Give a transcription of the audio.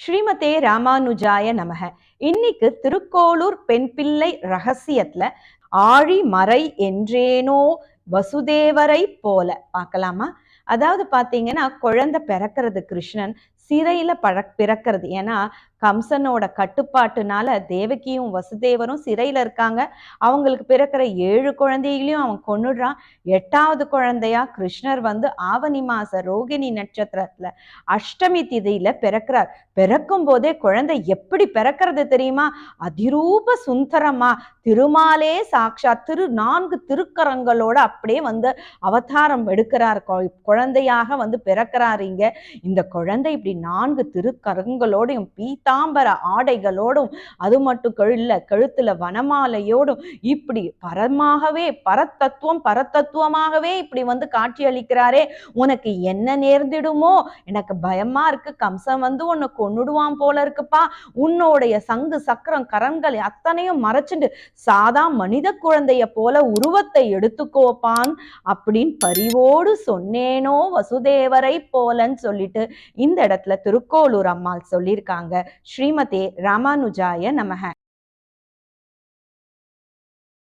ஸ்ரீமதே ராமானுஜாய நமக. இன்னைக்கு திருக்கோளூர் பெண் பிள்ளை ரகசியத்துல ஆழி மறை என்றேனோ வசுதேவரை போல பார்க்கலாமா? அதாவது பாத்தீங்கன்னா, குழந்தை பிறக்கிறது கிருஷ்ணன் சிறையில பிறக்கிறது. ஏன்னா கம்சனோட கட்டுப்பாட்டுனால தேவகியும் வசுதேவரும் சிறையில இருக்காங்க. அவங்களுக்கு பிறக்கிற 7 குழந்தைகளையும் அவன் கொன்னுடுறான். 8வது குழந்தையா கிருஷ்ணர் ஆவணி மாச ரோகிணி நட்சத்திரத்துல அஷ்டமி திதியில பிறக்கிறார். பிறக்கும் போதே குழந்தை எப்படி பிறக்கிறது தெரியுமா? அதிரூப சுந்தரமா திருமாலே சாட்சாத் 4 திருக்கரங்களோட அப்படியே அவதாரம் எடுக்கிறார். குழந்தையாக பிறக்கிறார். இந்த குழந்தை இப்படி 4 திருக்கரங்களோடையும் பீதாம்பர ஆடைகளோடும், அது மட்டும் கழுத்துல வனமாலையோடும் இப்படி பரத்தத்துவமாகவே இப்படி காட்சி அளிக்கிறாரே. உனக்கு என்ன நேர்ந்திடுமோ, எனக்கு பயமா இருக்கு, கம்சன் உன்னை கொன்னுடுவான் போல இருக்குப்பா, உன்னோடைய சங்கு சக்கரம் கரங்கள் அத்தனையும் மறைச்சுண்டு சாதா மனித குழந்தைய போல உருவத்தை எடுத்துக்கோப்பான் அப்படின்னு பரிவோடு சொன்னேனோ வசுதேவரை போலன்னு சொல்லிட்டு இந்த இடத்துல திருக்கோளூர் அம்மாள் சொல்லியிருக்காங்க. ஸ்ரீமதே ராமானுஜாய நமக.